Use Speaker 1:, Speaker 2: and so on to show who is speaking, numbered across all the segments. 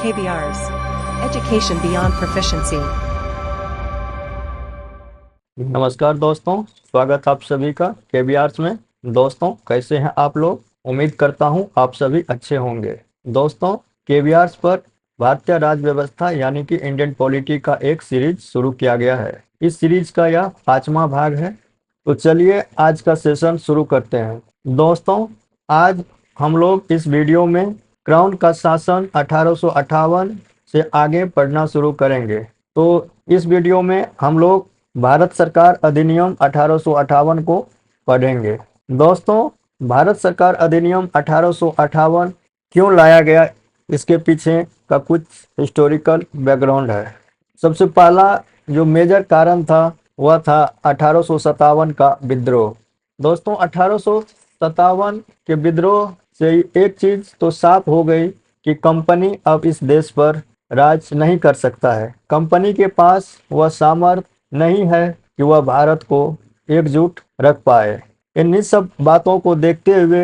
Speaker 1: KBRs. Education beyond proficiency.
Speaker 2: नमस्कार दोस्तों, स्वागत आप सभी का केबीआर्स में। दोस्तों, कैसे हैं आप लोग? उम्मीद करता हूं आप सभी अच्छे होंगे। दोस्तों, केबीआर्स पर भारतीय राज्य व्यवस्था यानी कि इंडियन पॉलिटी का एक सीरीज शुरू किया गया है। इस सीरीज का यह 5वां भाग है। तो चलिए आज का सेशन शुरू करते हैं। दोस्तों, आज हम लोग इस वीडियो में क्राउन का शासन 1858 से आगे पढ़ना शुरू करेंगे। तो इस वीडियो में हम लोग भारत सरकार अधिनियम 1858 को पढ़ेंगे। दोस्तों, भारत सरकार अधिनियम 1858 क्यों लाया गया, इसके पीछे का कुछ हिस्टोरिकल बैकग्राउंड है। सबसे पहला जो मेजर कारण था वह था 1857 का विद्रोह। दोस्तों, 1857 के विद्रोह से एक चीज तो साफ हो गई कि कंपनी अब इस देश पर राज नहीं कर सकता है। कंपनी के पास वह सामर्थ्य नहीं है कि वह भारत को एकजुट रख पाए। इन्हीं सब बातों को देखते हुए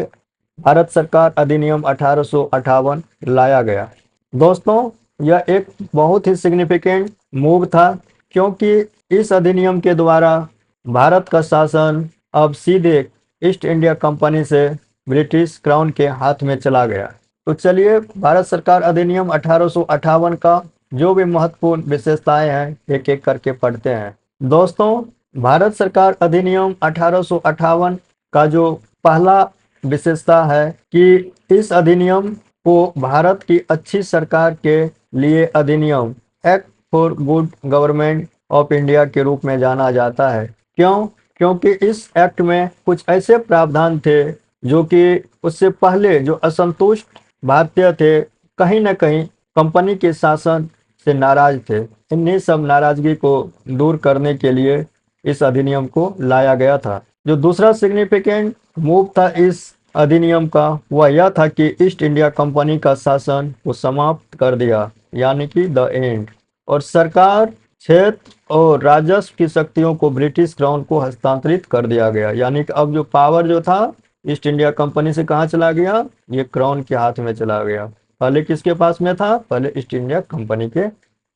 Speaker 2: भारत सरकार अधिनियम 1858 लाया गया। दोस्तों, यह एक बहुत ही सिग्निफिकेंट मूव था, क्योंकि इस अधिनियम के द्वारा भारत का शासन अब सीधे ईस्ट इंडिया कंपनी से ब्रिटिश क्राउन के हाथ में चला गया। तो चलिए भारत सरकार अधिनियम 1858 का जो भी महत्वपूर्ण विशेषताएं हैं एक एक करके पढ़ते हैं। दोस्तों, भारत सरकार अधिनियम 1858 का जो पहला विशेषता है कि इस अधिनियम को भारत की अच्छी सरकार के लिए अधिनियम act for good government of India के रूप में जाना जाता है। क्यों? क्योंकि इस एक्ट में कुछ ऐसे प्रावधान थे जो कि उससे पहले जो असंतुष्ट भारतीय थे, कहीं न कहीं कंपनी के शासन से नाराज थे। इन्हीं सब नाराजगी को दूर करने के लिए इस अधिनियम को लाया गया था। जो दूसरा सिग्निफिकेंट मूव था इस अधिनियम का, वह यह था कि ईस्ट इंडिया कंपनी का शासन को समाप्त कर दिया, यानी कि द एंड, और सरकार, क्षेत्र और राजस्व की शक्तियों को ब्रिटिश क्राउन को हस्तांतरित कर दिया गया। यानी कि अब जो पावर जो था ईस्ट इंडिया कंपनी से कहाँ चला गया? ये क्राउन के हाथ में चला गया। पहले किसके पास में था? पहले ईस्ट इंडिया कंपनी के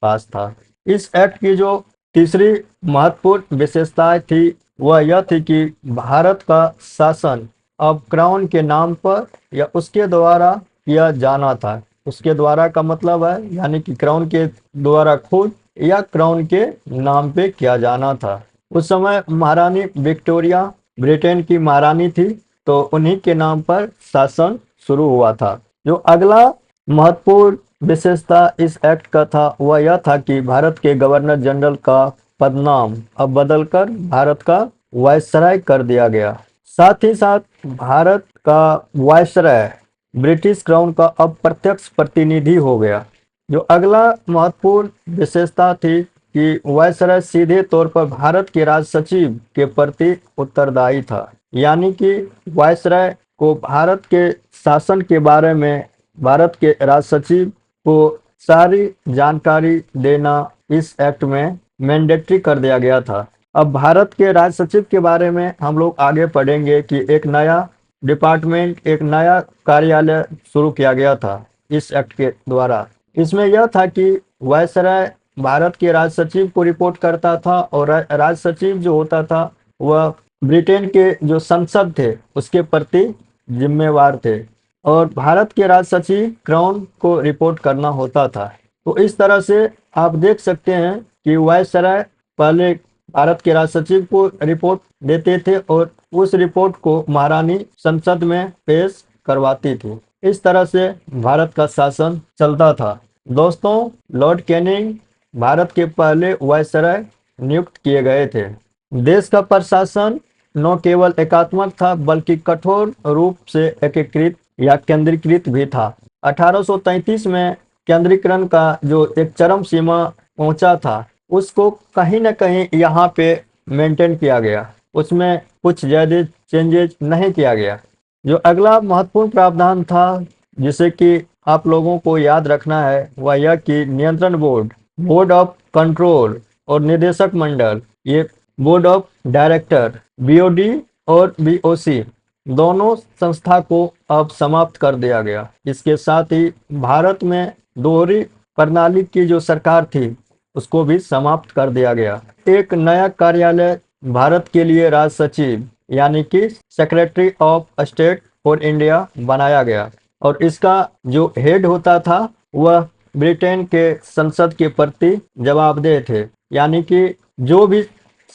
Speaker 2: पास था। इस एक्ट की जो तीसरी महत्वपूर्ण विशेषता थी वह यह थी कि भारत का शासन अब क्राउन के नाम पर या उसके द्वारा किया जाना था। उसके द्वारा का मतलब है यानी कि क्राउन के द्वारा खुद या क्राउन के नाम पे किया जाना था। उस समय महारानी विक्टोरिया ब्रिटेन की महारानी थी, तो उन्हीं के नाम पर शासन शुरू हुआ था। जो अगला महत्वपूर्ण विशेषता इस एक्ट का था वह यह था कि भारत के गवर्नर जनरल का पदनाम अब बदलकर भारत का वायसराय कर दिया गया। साथ ही साथ भारत का वायसराय ब्रिटिश क्राउन का अब प्रत्यक्ष प्रतिनिधि हो गया। जो अगला महत्वपूर्ण विशेषता थी कि वायसराय सीधे तौर पर भारत के राज सचिव के प्रति उत्तरदायी था। यानी कि वायसराय को भारत के शासन के बारे में भारत के राज सचिव को सारी जानकारी देना इस एक्ट में मैंडेटरी कर दिया गया था। अब भारत के राज सचिव के बारे में हम लोग आगे पढ़ेंगे कि एक नया डिपार्टमेंट, एक नया कार्यालय शुरू किया गया था इस एक्ट के द्वारा। इसमें यह था कि वायसराय भारत के राज सचिव को रिपोर्ट करता था, और राज सचिव जो होता था वह ब्रिटेन के जो संसद थे उसके प्रति जिम्मेवार थे, और भारत के राज सचिव क्राउन को रिपोर्ट करना होता था। तो इस तरह से आप देख सकते हैं कि वायसराय पहले भारत के राज सचिव को रिपोर्ट देते थे और उस रिपोर्ट को महारानी संसद में पेश करवाती थी। इस तरह से भारत का शासन चलता था। दोस्तों, लॉर्ड कैनिंग भारत के पहले वायसराय नियुक्त किए गए थे। देश का प्रशासन न केवल एकात्मक था बल्कि कठोर रूप से एकीकृत या केंद्रीकृत भी था। 1833 में केंद्रीकरण का जो एक चरम सीमा पहुंचा था उसको कहीं न कहीं यहाँ पे मेंटेन किया गया, उसमें कुछ ज़्यादा चेंजेज नहीं किया गया। जो अगला महत्वपूर्ण प्रावधान था जिसे कि आप लोगों को याद रखना है वह यह कि नियंत्रण बोर्ड, बोर्ड ऑफ कंट्रोल और निदेशक मंडल, ये बोर्ड ऑफ डायरेक्टर, बीओडी और बीओसी दोनों संस्था को अब समाप्त कर दिया गया। इसके साथ ही भारत में दोहरी प्रणाली की जो सरकार थी उसको भी समाप्त कर दिया गया। एक नया कार्यालय भारत के लिए राज सचिव यानी कि secretary of state for India बनाया गया और इसका जो हेड होता था वह ब्रिटेन के संसद के प्रति जवाबदेह थे, यानी कि जो भी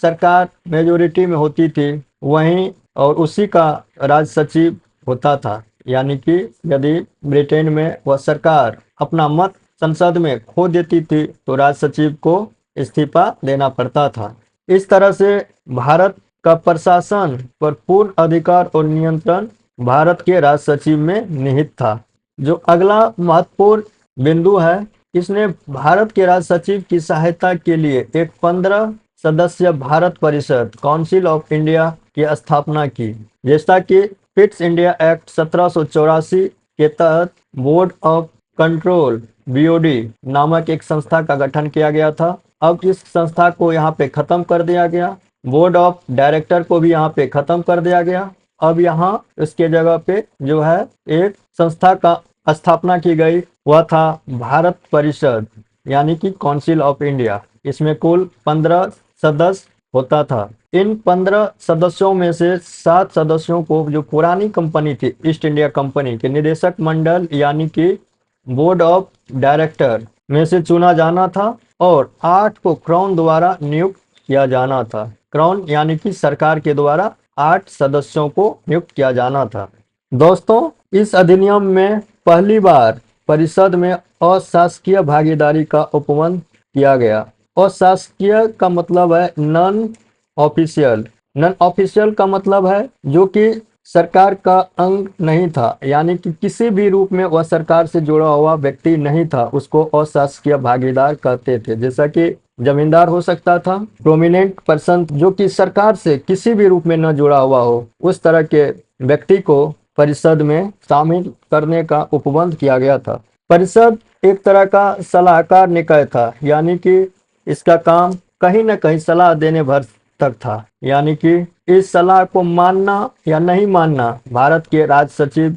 Speaker 2: सरकार मेजोरिटी में होती थी वहीं और उसी का राज सचिव होता था, यानी कि यदि ब्रिटेन में वह सरकार अपना मत संसद में खो देती थी तो राज सचिव को इस्तीफा देना पड़ता था। इस तरह से भारत का प्रशासन पर पूर्ण अधिकार और नियंत्रण भारत के राज सचिव में निहित था। जो अगला महत्वपूर्ण बिंदु है, इसने भारत के राज सचिव की सहायता के लिए एक 15 सदस्य भारत परिषद काउंसिल ऑफ इंडिया की स्थापना की। जैसा कि पिट्स इंडिया एक्ट 1784 के तहत बोर्ड ऑफ कंट्रोल बीओडी नामक एक संस्था का गठन किया गया था। अब इस संस्था को यहाँ पे खत्म कर दिया गया। बोर्ड ऑफ डायरेक्टर को भी यहाँ पे खत्म कर दिया गया। अब यहाँ इसके जगह पे जो है एक संस्था का स्थापना की गई, वह था भारत परिषद यानी कि काउंसिल ऑफ इंडिया। इसमें कुल 15 सदस्य होता था। इन 15 सदस्यों में से 7 सदस्यों को जो पुरानी कंपनी थी ईस्ट इंडिया कंपनी के निदेशक मंडल यानी कि बोर्ड ऑफ डायरेक्टर में से चुना जाना था और 8 को क्राउन द्वारा नियुक्त किया जाना था। क्राउन यानी कि सरकार के द्वारा 8 सदस्यों को नियुक्त किया जाना था। दोस्तों, इस अधिनियम में पहली बार परिषद में अशासकीय भागीदारी का उपबंध किया गया। अशासकीय का मतलब है नॉन ऑफिशियल। नॉन ऑफिशियल का मतलब है जो कि सरकार का अंग नहीं था, यानी कि किसी भी रूप में वह सरकार से जुड़ा हुआ व्यक्ति नहीं था, उसको अशासकीय भागीदार कहते थे। जैसा कि जमींदार हो सकता था, प्रोमिनेंट पर्सन जो कि सरकार से किसी भी रूप में न जुड़ा हुआ हो, उस तरह के व्यक्ति को परिषद में शामिल करने का उपबंध किया गया था। परिषद एक तरह का सलाहकार निकाय था, यानी कि इसका काम कहीं न कहीं सलाह देने भर तक था, यानी कि इस सलाह को मानना या नहीं मानना भारत के राज सचिव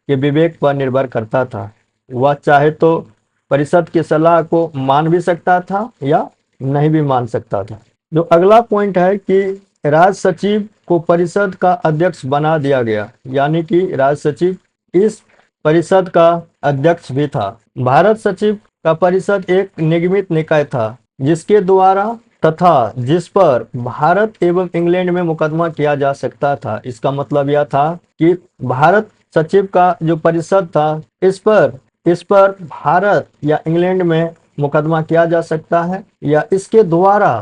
Speaker 2: के विवेक पर निर्भर करता था। वह चाहे तो परिषद की सलाह को मान भी सकता था या नहीं भी मान सकता था। जो अगला पॉइंट है कि राज सचिव को परिषद का अध्यक्ष बना दिया गया, यानी कि राज सचिव इस परिषद का अध्यक्ष भी था। भारत सचिव का परिषद एक निगमित निकाय था जिसके द्वारा तथा जिस पर भारत एवं इंग्लैंड में मुकदमा किया जा सकता था। इसका मतलब यह था कि भारत सचिव का जो परिषद था इस पर भारत या इंग्लैंड में मुकदमा किया जा सकता है या इसके द्वारा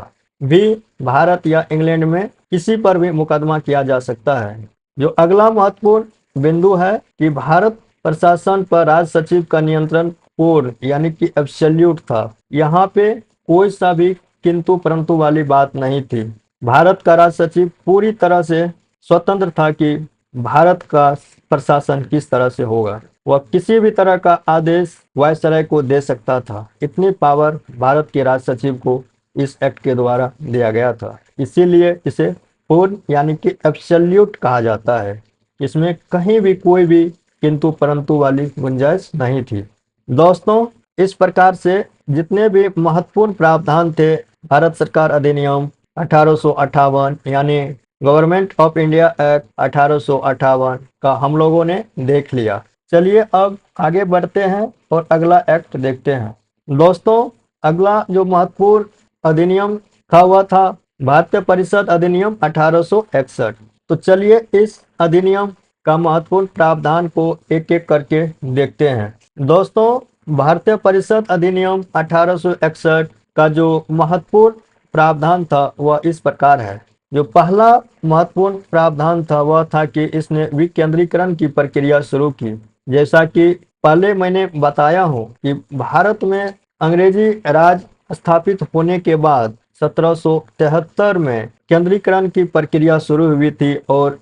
Speaker 2: भी भारत या इंग्लैंड में किसी पर भी मुकदमा किया जा सकता है। जो अगला महत्वपूर्ण बिंदु है कि भारत प्रशासन पर राज सचिव का नियंत्रण पूर्ण यानी कि एब्सोल्यूट था। यहाँ पे कोई सा भी किंतु परंतु वाली बात नहीं थी। भारत का राज सचिव पूरी तरह से स्वतंत्र था कि भारत का प्रशासन किस तरह से होगा। वह किसी भी तरह का आदेश वायसराय को दे सकता था। इतनी पावर भारत के राज सचिव को इस एक्ट के द्वारा दिया गया था, इसीलिए इसे पूर्ण यानी कि एब्सोल्यूट कहा जाता है। इसमें कहीं भी कोई भी किंतु परंतु वाली गुंजाइश नहीं थी। दोस्तों, इस प्रकार से जितने भी महत्वपूर्ण प्रावधान थे भारत सरकार अधिनियम 1858 यानी गवर्नमेंट ऑफ इंडिया एक्ट 1858 का हम लोगों ने देख लिया। चलिए अब आगे बढ़ते हैं और अगला एक्ट देखते हैं। दोस्तों, अगला जो महत्वपूर्ण अधिनियम था वह था भारतीय परिषद अधिनियम 1861। तो चलिए इस अधिनियम का महत्वपूर्ण प्रावधान को एक एक करके देखते हैं। दोस्तों, भारतीय परिषद अधिनियम 1861 का जो महत्वपूर्ण प्रावधान था वह इस प्रकार है। जो पहला महत्वपूर्ण प्रावधान था वह था कि इसने विकेंद्रीकरण की प्रक्रिया शुरू की। जैसा कि पहले मैंने बताया हूँ कि भारत में अंग्रेजी राज स्थापित होने के बाद 1773 में केंद्रीकरण की प्रक्रिया शुरू हुई थी और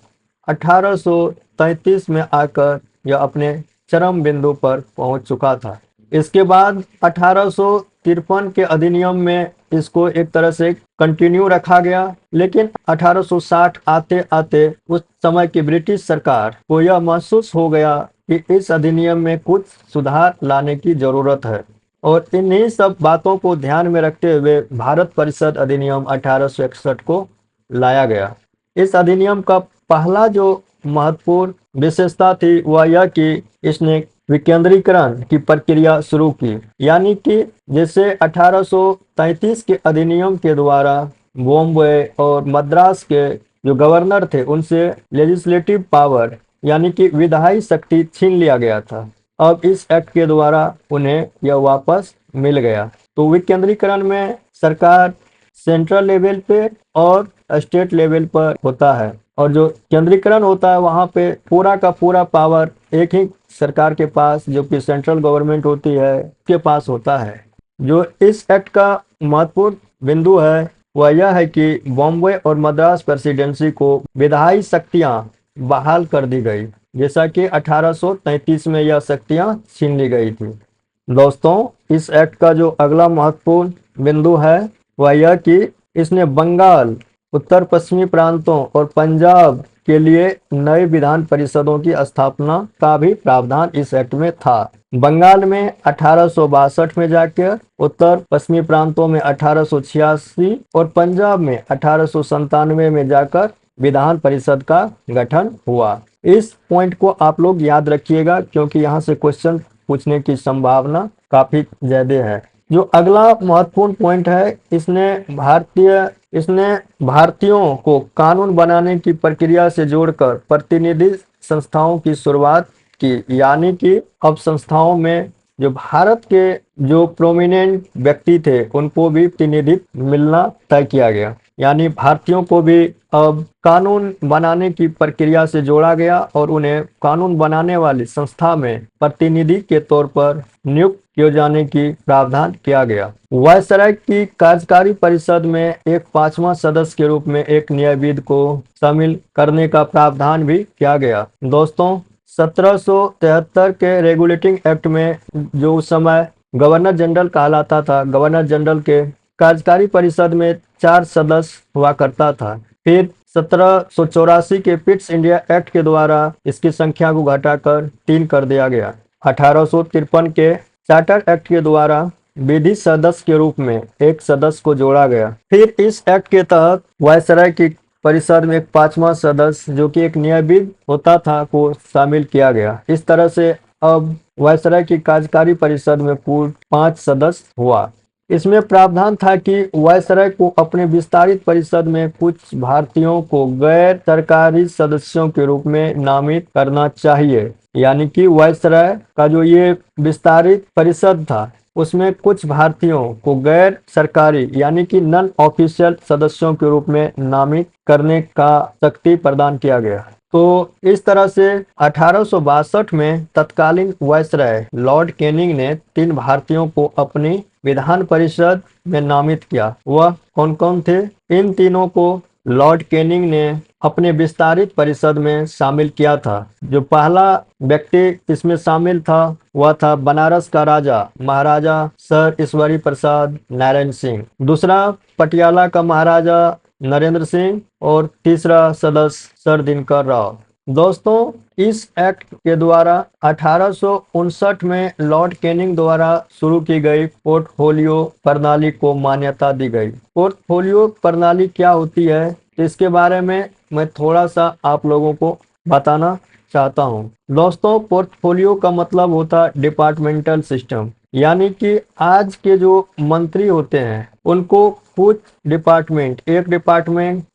Speaker 2: 1833 में आकर यह अपने चरम बिंदु पर पहुंच चुका था। इसके बाद 1853 के अधिनियम में इसको एक तरह से कंटिन्यू रखा गया, लेकिन 1860 आते आते उस समय की ब्रिटिश सरकार को यह महसूस हो गया कि इस अधिनियम में कुछ सुधार लाने की जरूरत है। और इन्हीं सब बातों को ध्यान में रखते हुए भारत परिषद अधिनियम 1861 को लाया गया। इस अधिनियम का पहला जो महत्वपूर्ण विशेषता थी वह यह कि इसने विकेंद्रीकरण की प्रक्रिया शुरू की, यानी कि जैसे 1833 के अधिनियम के द्वारा बॉम्बे और मद्रास के जो गवर्नर थे उनसे लेजिस्लेटिव पावर यानी कि विधायी शक्ति छीन लिया गया था। अब इस एक्ट के द्वारा उन्हें यह वापस मिल गया। तो विकेंद्रीकरण में सरकार सेंट्रल लेवल पे और स्टेट लेवल पर होता है, और जो केंद्रीकरण होता है वहाँ पे पूरा का पूरा पावर एक ही सरकार के पास, जो कि सेंट्रल गवर्नमेंट होती है, के पास होता है। जो इस एक्ट का महत्वपूर्ण बिंदु है वह यह है कि बॉम्बे और मद्रास प्रेसिडेंसी को विधायी शक्तियां बहाल कर दी गई, जैसा कि 1833 में यह शक्तियां छीन ली गई थी। दोस्तों, इस एक्ट का जो अगला महत्वपूर्ण बिंदु है वह यह कि इसने बंगाल, उत्तर पश्चिमी प्रांतों और पंजाब के लिए नए विधान परिषदों की स्थापना का भी प्रावधान इस एक्ट में था। बंगाल में 1862 में जाकर, उत्तर पश्चिमी प्रांतों में 1886 और पंजाब में 1897 में जाकर विधान परिषद का गठन हुआ। इस पॉइंट को आप लोग याद रखिएगा, क्योंकि यहाँ से क्वेश्चन पूछने की संभावना काफी ज्यादा है। जो अगला महत्वपूर्ण पॉइंट है, इसने भारतीयों को कानून बनाने की प्रक्रिया से जोड़कर प्रतिनिधि संस्थाओं की शुरुआत की, यानी कि अब संस्थाओं में जो भारत के जो प्रोमिनेंट व्यक्ति थे उनको भी प्रतिनिधित्व मिलना तय किया गया, यानी भारतीयों को भी अब कानून बनाने की प्रक्रिया से जोड़ा गया और उन्हें कानून बनाने वाली संस्था में प्रतिनिधि के तौर पर नियुक्त किए जाने की प्रावधान किया गया। वायसराय की कार्यकारी परिषद में एक 5वां सदस्य के रूप में एक न्यायविद को शामिल करने का प्रावधान भी किया गया। दोस्तों, 1773 के रेगुलेटिंग एक्ट में जो उस समय गवर्नर जनरल कहलाता था, गवर्नर जनरल के कार्यकारी परिषद में 4 सदस्य हुआ करता था। फिर 1784 के पिट्स इंडिया एक्ट के द्वारा इसकी संख्या को घटाकर 3 कर दिया गया। 1853 के चार्टर एक्ट के द्वारा विधि सदस्य के रूप में एक सदस्य को जोड़ा गया। फिर इस एक्ट के तहत वायसराय की परिषद में एक 5वां सदस्य, जो कि एक न्यायविद होता था, को शामिल किया गया। इस तरह से अब वायसराय की कार्यकारी परिषद में कुल 5 सदस्य हुआ। इसमें प्रावधान था कि वायसराय को अपने विस्तारित परिषद में कुछ भारतीयों को गैर सरकारी सदस्यों के रूप में नामित करना चाहिए, यानी कि वायसराय का जो ये विस्तारित परिषद था उसमें कुछ भारतीयों को गैर सरकारी यानी कि नॉन ऑफिशियल सदस्यों के रूप में नामित करने का शक्ति प्रदान किया गया। तो इस तरह से 1862 में तत्कालीन वायसराय लॉर्ड कैनिंग ने 3 भारतीयों को अपनी विधान परिषद में नामित किया। वह कौन कौन थे? इन तीनों को लॉर्ड कैनिंग ने अपने विस्तारित परिषद में शामिल किया था। जो पहला व्यक्ति इसमें शामिल था वह था बनारस का राजा महाराजा सर ईश्वरी प्रसाद नारायण सिंह, दूसरा पटियाला का महाराजा नरेंद्र सिंह और तीसरा सदस्य सर दिनकर राव। दोस्तों, इस एक्ट के द्वारा 1859 में लॉर्ड कैनिंग द्वारा शुरू की गई पोर्टफोलियो प्रणाली को मान्यता दी गई। पोर्टफोलियो प्रणाली क्या होती है, इसके बारे में मैं थोड़ा सा आप लोगों को बताना चाहता हूँ। दोस्तों, पोर्टफोलियो का मतलब होता है डिपार्टमेंटल सिस्टम, यानी कि आज के जो मंत्री होते हैं उनको कुछ डिपार्टमेंट,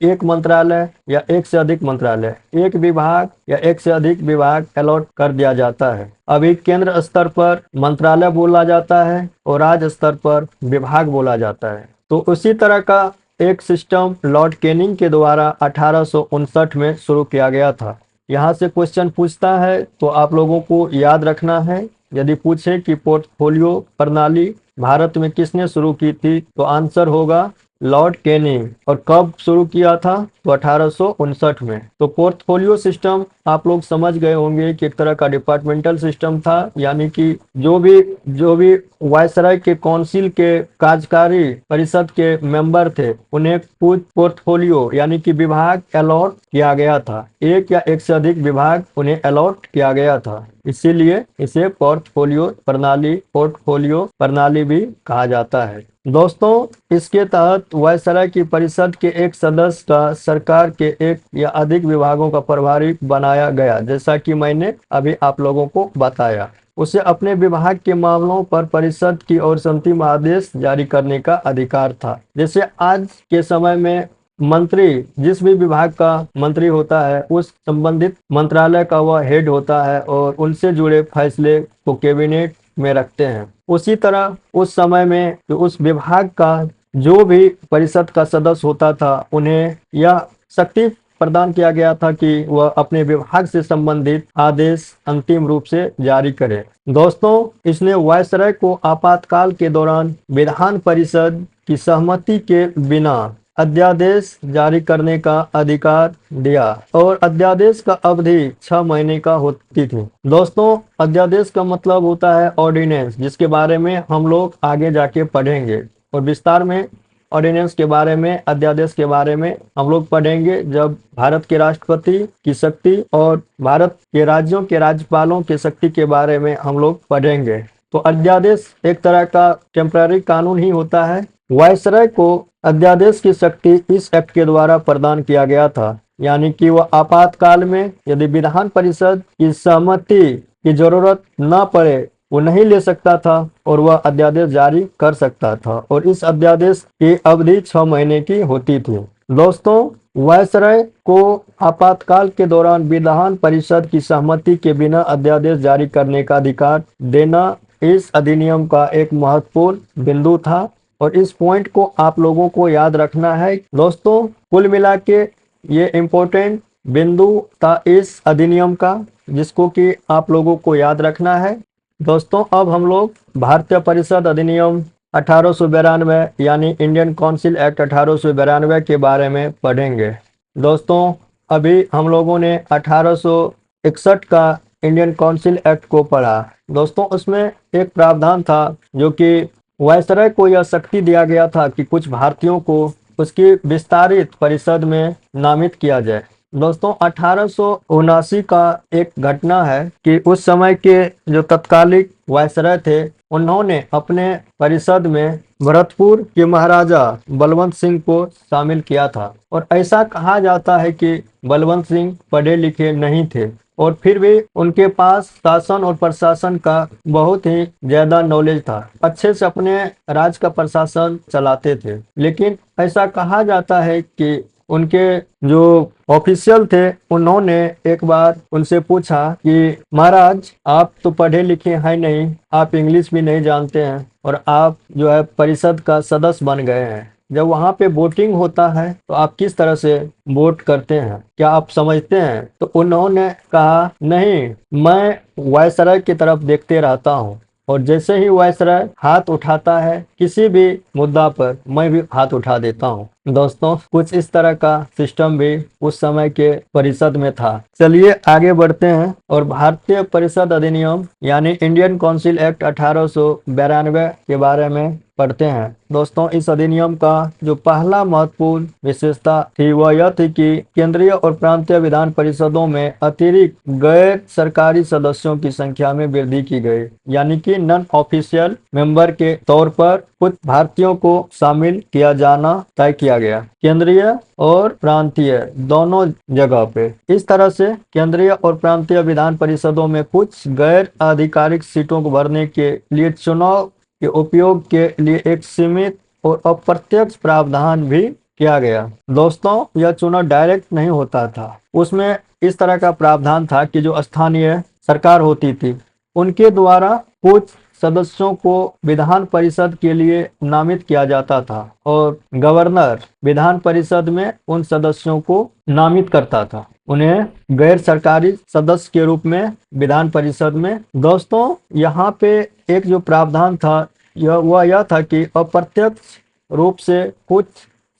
Speaker 2: एक मंत्रालय या एक से अधिक मंत्रालय, एक विभाग या एक से अधिक विभाग अलॉट कर दिया जाता है। अभी केंद्र स्तर पर मंत्रालय बोला जाता है और राज्य स्तर पर विभाग बोला जाता है। तो उसी तरह का एक सिस्टम लॉर्ड कैनिंग के द्वारा 1859 में शुरू किया गया था। यहाँ से क्वेश्चन पूछता है तो आप लोगों को याद रखना है, यदि पूछे कि पोर्टफोलियो प्रणाली भारत में किसने शुरू की थी तो आंसर होगा लॉर्ड कैनिंग। और कब शुरू किया था? तो 1859 में। तो पोर्टफोलियो सिस्टम आप लोग समझ गए होंगे कि एक तरह का डिपार्टमेंटल सिस्टम था, यानी कि जो भी वायसराय के काउंसिल के कार्यकारी परिषद के मेंबर थे उन्हें कुछ पोर्टफोलियो यानी कि विभाग अलॉट किया गया था। एक या एक से अधिक विभाग उन्हें अलॉट किया गया था, इसीलिए इसे पोर्टफोलियो प्रणाली भी कहा जाता है। दोस्तों, इसके तहत वायसराय की परिषद के एक सदस्य का सरकार के एक या अधिक विभागों का प्रभारी बनाया गया। जैसा कि मैंने अभी आप लोगों को बताया, उसे अपने विभाग के मामलों पर परिषद की ओर से अंतिम आदेश जारी करने का अधिकार था। जैसे आज के समय में मंत्री जिस भी विभाग का मंत्री होता है उस संबंधित मंत्रालय का वह हेड होता है और उनसे जुड़े फैसले को कैबिनेट में रखते हैं। उसी तरह उस समय में उस विभाग का जो भी परिषद का सदस्य होता था उन्हें यह शक्ति प्रदान किया गया था कि वह अपने विभाग से संबंधित आदेश अंतिम रूप से जारी करे। दोस्तों, इसने वायसराय को आपातकाल के दौरान विधान परिषद की सहमति के बिना अध्यादेश जारी करने का अधिकार दिया और अध्यादेश का अवधि 6 महीने का होती थी। दोस्तों, अध्यादेश का मतलब होता है ऑर्डिनेंस, जिसके बारे में हम लोग आगे जाके पढ़ेंगे और विस्तार में ऑर्डिनेंस के बारे में, अध्यादेश के बारे में हम लोग पढ़ेंगे जब भारत के राष्ट्रपति की शक्ति और भारत के राज्यों के राज्यपालों की शक्ति के बारे में हम लोग पढ़ेंगे। तो अध्यादेश एक तरह का टेम्पररी कानून ही होता है। वायसराय को अध्यादेश की शक्ति इस एक्ट के द्वारा प्रदान किया गया था, यानी कि वह आपातकाल में यदि विधान परिषद की सहमति की जरूरत न पड़े वो नहीं ले सकता था और वह अध्यादेश जारी कर सकता था और इस अध्यादेश की अवधि 6 महीने की होती थी। दोस्तों, वायसराय को आपातकाल के दौरान विधान परिषद की सहमति के बिना अध्यादेश जारी करने का अधिकार देना इस अधिनियम का एक महत्वपूर्ण बिंदु था और इस पॉइंट को आप लोगों को याद रखना है। दोस्तों, कुल मिला के ये इम्पोर्टेंट बिंदु था इस अधिनियम का, जिसको कि आप लोगों को याद रखना है। दोस्तों, अब हम लोग भारतीय परिषद अधिनियम 1892 यानी इंडियन काउंसिल एक्ट 1892 के बारे में पढ़ेंगे। दोस्तों, अभी हम लोगों ने 1861 का इंडियन काउंसिल एक्ट को पढ़ा। दोस्तों, उसमें एक प्रावधान था जो कि वायसराय को यह शक्ति दिया गया था कि कुछ भारतीयों को उसकी विस्तारित परिषद में नामित किया जाए। दोस्तों, 1879 का एक घटना है कि उस समय के जो तत्कालिक वायसराय थे उन्होंने अपने परिषद में भरतपुर के महाराजा बलवंत सिंह को शामिल किया था और ऐसा कहा जाता है कि बलवंत सिंह पढ़े लिखे नहीं थे और फिर भी उनके पास शासन और प्रशासन का बहुत ही ज्यादा नॉलेज था, अच्छे से अपने राज्य का प्रशासन चलाते थे। लेकिन ऐसा कहा जाता है कि उनके जो ऑफिशियल थे उन्होंने एक बार उनसे पूछा कि महाराज, आप तो पढ़े लिखे हैं नहीं, आप इंग्लिश भी नहीं जानते हैं और आप जो है परिषद का सदस्य बन गए हैं, जब वहां पे वोटिंग होता है तो आप किस तरह से वोट करते हैं, क्या आप समझते हैं? तो उन्होंने कहा, नहीं, मैं वायसराय की तरफ देखते रहता हूँ और जैसे ही वायसराय हाथ उठाता है किसी भी मुद्दा पर मैं भी हाथ उठा देता हूँ। दोस्तों, कुछ इस तरह का सिस्टम भी उस समय के परिषद में था। चलिए आगे बढ़ते हैं और भारतीय परिषद अधिनियम यानी इंडियन काउंसिल एक्ट 1892 के बारे में पढ़ते हैं। दोस्तों, इस अधिनियम का जो पहला महत्वपूर्ण विशेषता थी वह यह थी कि केंद्रीय और प्रांतीय विधान परिषदों में अतिरिक्त गैर सरकारी सदस्यों की संख्या में वृद्धि की गई, यानी कि नॉन ऑफिशियल मेंबर के तौर पर कुछ भारतीयों को शामिल किया जाना तय किया गया, केंद्रीय और प्रांतीय दोनों जगह पे। इस तरह से केंद्रीय और प्रांतीय विधान परिषदों में कुछ गैर आधिकारिक सीटों को भरने के लिए चुनाव के उपयोग के लिए एक सीमित और अप्रत्यक्ष प्रावधान भी किया गया। दोस्तों, यह चुनाव डायरेक्ट नहीं होता था, उसमें इस तरह का प्रावधान था कि जो स्थानीय सरकार होती थी उनके द्वारा कुछ सदस्यों को विधान परिषद के लिए नामित किया जाता था और गवर्नर विधान परिषद में उन सदस्यों को नामित करता था, उन्हें गैर सरकारी सदस्य के रूप में विधान परिषद में। दोस्तों, यहाँ पे एक जो प्रावधान था यह था कि अप्रत्यक्ष रूप से कुछ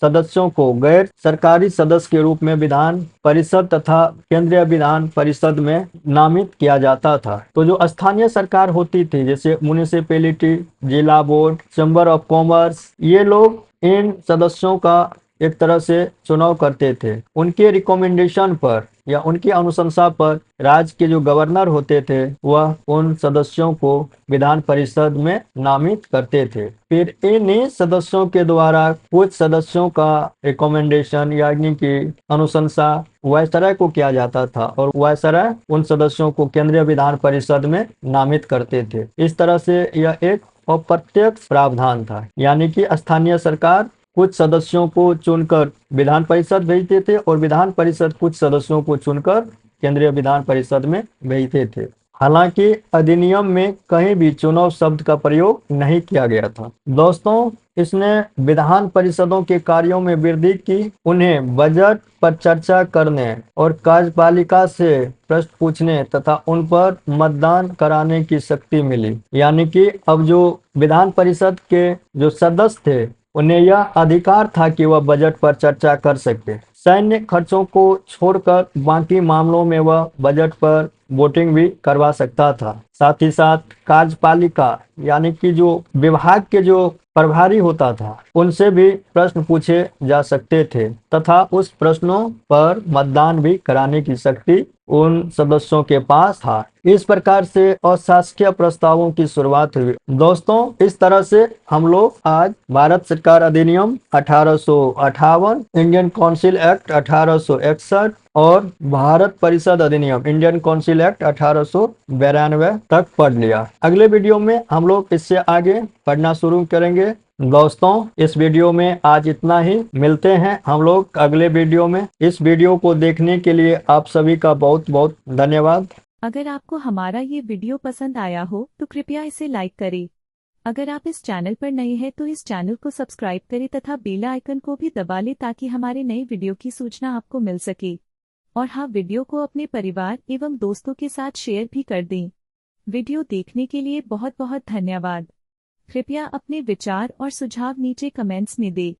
Speaker 2: सदस्यों को गैर सरकारी सदस्य के रूप में विधान परिषद तथा केंद्रीय विधान परिषद में नामित किया जाता था। तो जो स्थानीय सरकार होती थी, जैसे म्युनिसिपैलिटी, जिला बोर्ड, चैम्बर ऑफ कॉमर्स, ये लोग इन सदस्यों का एक तरह से चुनाव करते थे। उनके रिकमेंडेशन पर या उनकी अनुशंसा पर राज्य के जो गवर्नर होते थे वह उन सदस्यों को विधान परिषद में नामित करते थे। फिर इन्हीं सदस्यों के द्वारा कुछ सदस्यों का रिकमेंडेशन यानी कि अनुशंसा वायसराय को किया जाता था और वायसराय उन सदस्यों को केंद्रीय विधान परिषद में नामित करते थे। इस तरह से यह एक अप्रत्यक्ष प्रावधान था, यानी कि स्थानीय सरकार कुछ सदस्यों को चुनकर विधान परिषद भेजते थे और विधान परिषद कुछ सदस्यों को चुनकर केंद्रीय विधान परिषद में भेजते थे। हालांकि अधिनियम में कहीं भी चुनाव शब्द का प्रयोग नहीं किया गया था। दोस्तों, इसने विधान परिषदों के कार्यों में वृद्धि की, उन्हें बजट पर चर्चा करने और कार्यपालिका से प्रश्न पूछने तथा उन पर मतदान कराने की शक्ति मिली। यानी कि अब जो विधान परिषद के जो सदस्य थे उन्हें यह अधिकार था कि वह बजट पर चर्चा कर सकते। सैन्य खर्चों को छोड़कर बाकी मामलों में वह बजट पर वोटिंग भी करवा सकता था। साथ ही साथ कार्यपालिका यानी कि जो विभाग के जो प्रभारी होता था उनसे भी प्रश्न पूछे जा सकते थे तथा उस प्रश्नों पर मतदान भी कराने की शक्ति उन सदस्यों के पास था। इस प्रकार से अशासकीय प्रस्तावों की शुरुआत हुई। दोस्तों, इस तरह से हम लोग आज भारत सरकार अधिनियम 1858, इंडियन काउंसिल एक्ट 1861 और भारत परिषद अधिनियम इंडियन काउंसिल एक्ट 1892 तक पढ़ लिया। अगले वीडियो में हम लोग इससे आगे पढ़ना शुरू करेंगे। दोस्तों, इस वीडियो में आज इतना ही। मिलते हैं हम लोग अगले वीडियो में। इस वीडियो को देखने के लिए आप सभी का बहुत बहुत धन्यवाद।
Speaker 3: अगर आपको हमारा ये वीडियो पसंद आया हो तो कृपया इसे लाइक करें। अगर आप इस चैनल पर नए हैं तो इस चैनल को सब्सक्राइब करें तथा बेल आइकन को भी दबा लें ताकि हमारे नए वीडियो की सूचना आपको मिल सके। और हाँ, वीडियो को अपने परिवार एवं दोस्तों के साथ शेयर भी कर दें। वीडियो देखने के लिए बहुत बहुत धन्यवाद। कृपया अपने विचार और सुझाव नीचे कमेंट्स में दें।